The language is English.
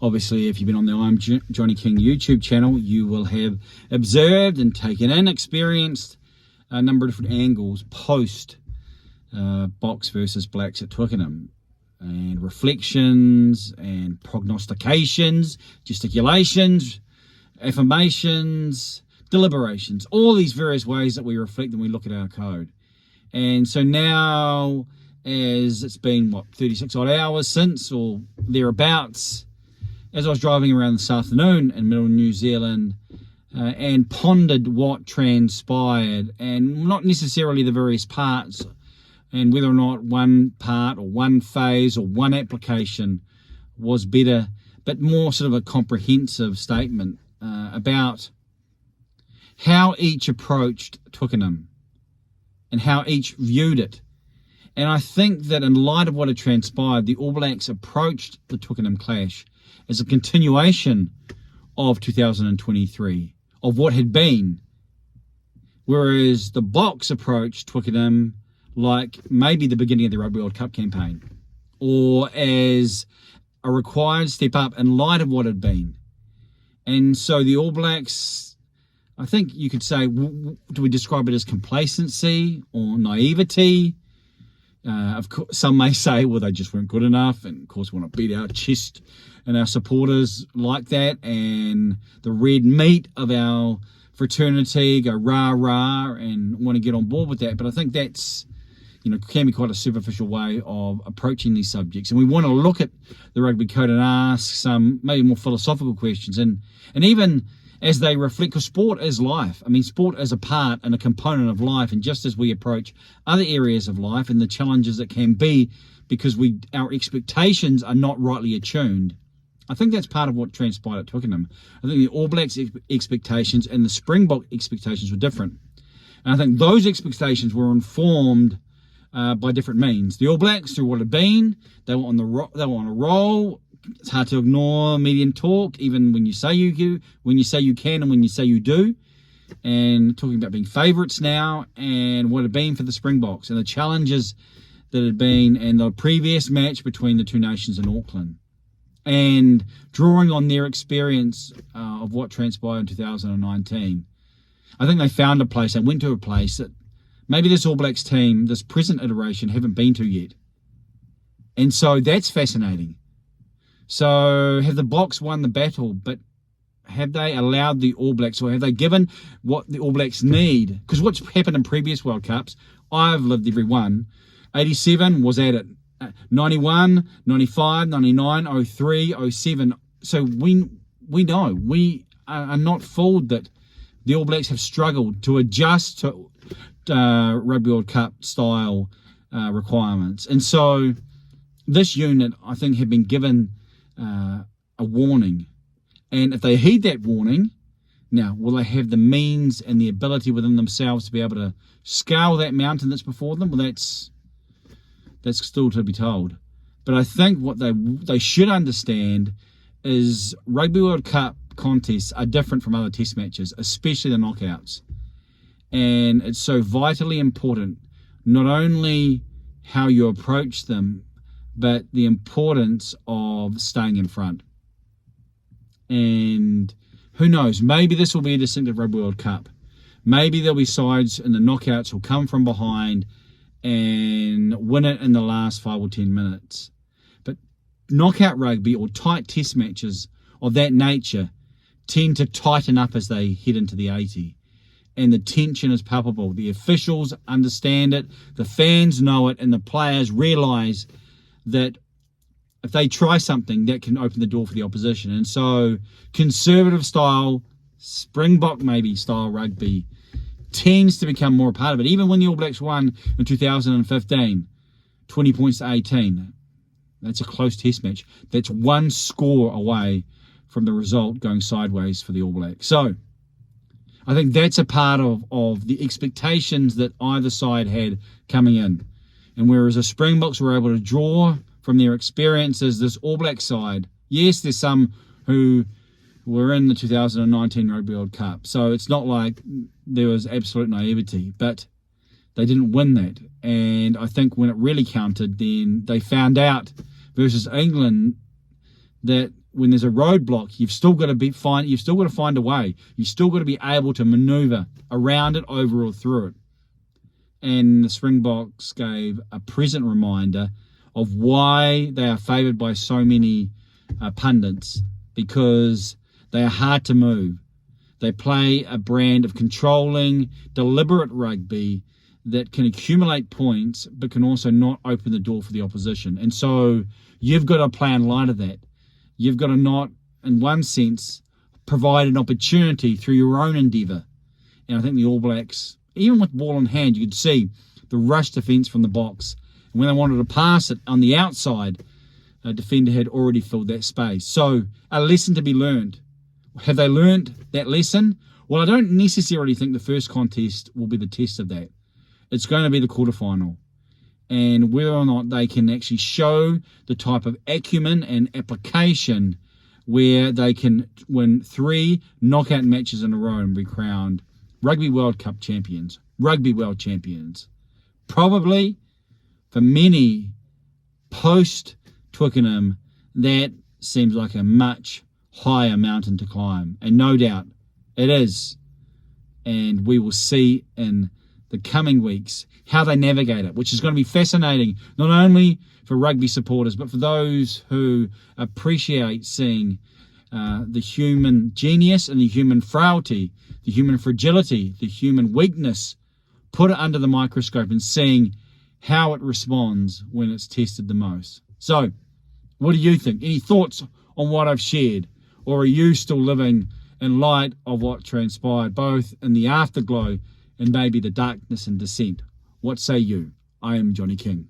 Obviously, if you've been on the I'm Johnny King YouTube channel, you will have observed and taken in, experienced a number of different angles post Boks versus Blacks at Twickenham, and reflections and prognostications, gesticulations, affirmations, deliberations, all these various ways that we reflect and we look at our code. And so now, as it's been, 36 odd hours since, or thereabouts, as I was driving around this afternoon in middle New Zealand and pondered what transpired, and not necessarily the various parts, and whether or not one part or one phase or one application was better, but more sort of a comprehensive statement about how each approached Twickenham and how each viewed it. And I think that in light of what had transpired, the All Blacks approached the Twickenham clash as a continuation of 2023, of what had been, whereas the Boks approached Twickenham like maybe the beginning of the Rugby World Cup campaign, or as a required step up in light of what had been. And so the All Blacks, I think you could say, do we describe it as complacency or naivety? Of course, some may say, well, they just weren't good enough, and of course we want to beat our chest and our supporters like that, and the red meat of our fraternity go rah rah and want to get on board with that. But I think that's, can be quite a superficial way of approaching these subjects. And we want to look at the rugby code and ask some maybe more philosophical questions, and even as they reflect, because sport is life. I mean, sport is a part and a component of life, and just as we approach other areas of life and the challenges that can be because our expectations are not rightly attuned, I think that's part of what transpired at Twickenham. I think the All Blacks expectations and the Springbok expectations were different. And I think those expectations were informed by different means. The All Blacks, through what had been, they were on a roll. It's hard to ignore median talk, even when you say you can, and when you say you do. And talking about being favourites now, and what had been for the Springboks, and the challenges that had been, and the previous match between the two nations in Auckland, and drawing on their experience of what transpired in 2019. I think they found a place, they went to a place that maybe this All Blacks team, this present iteration, haven't been to yet. And so that's fascinating. So have the Boks won the battle, but have they allowed the All Blacks, or have they given what the All Blacks need? Because what's happened in previous World Cups, I've lived every one. 87 was at it. 91, 95, 99, 03, 07. So we know, we are not fooled that the All Blacks have struggled to adjust to Rugby World Cup style requirements. And so this unit, I think, have been given a warning. And if they heed that warning, now, will they have the means and the ability within themselves to be able to scale that mountain that's before them? Well, that's still to be told. But I think what they should understand is Rugby World Cup contests are different from other test matches, especially the knockouts. And it's so vitally important, not only how you approach them, but the importance of staying in front. And who knows, maybe this will be a distinctive Rugby World Cup. Maybe there'll be sides in the knockouts who'll come from behind and win it in the last 5 or 10 minutes. But knockout rugby or tight test matches of that nature tend to tighten up as they head into the 80. And the tension is palpable. The officials understand it, the fans know it, and the players realise that if they try something, that can open the door for the opposition. And so conservative style, Springbok maybe style rugby tends to become more a part of it. Even when the All Blacks won in 2015, 20 points to 18, that's a close test match. That's one score away from the result going sideways for the All Blacks. So I think that's a part of the expectations that either side had coming in. And whereas the Springboks were able to draw from their experiences, this All Black side, yes, there's some who were in the 2019 Rugby World Cup. So it's not like there was absolute naivety, but they didn't win that. And I think when it really counted, then they found out versus England that when there's a roadblock, you've still got to find a way. You've still got to be able to maneuver around it, over or through it. And the Springboks gave a present reminder of why they are favoured by so many pundits, because they are hard to move. They play a brand of controlling, deliberate rugby that can accumulate points but can also not open the door for the opposition. And so you've got to play in light of that. You've got to not, in one sense, provide an opportunity through your own endeavour. And I think the All Blacks, even with ball in hand, you could see the rush defence from the box. And when they wanted to pass it on the outside, a defender had already filled that space. So a lesson to be learned. Have they learned that lesson? Well, I don't necessarily think the first contest will be the test of that. It's going to be the quarterfinal. And whether or not they can actually show the type of acumen and application where they can win 3 knockout matches in a row and be crowned Rugby World Cup champions, Rugby World champions. Probably, for many, post-Twickenham, that seems like a much higher mountain to climb. And no doubt, it is. And we will see in the coming weeks how they navigate it, which is going to be fascinating, not only for rugby supporters, but for those who appreciate seeing the human genius and the human frailty, the human fragility, the human weakness, put it under the microscope and seeing how it responds when it's tested the most. So, what do you think? Any thoughts on what I've shared? Or are you still living in light of what transpired, both in the afterglow and maybe the darkness and descent? What say you? I am Johnny King.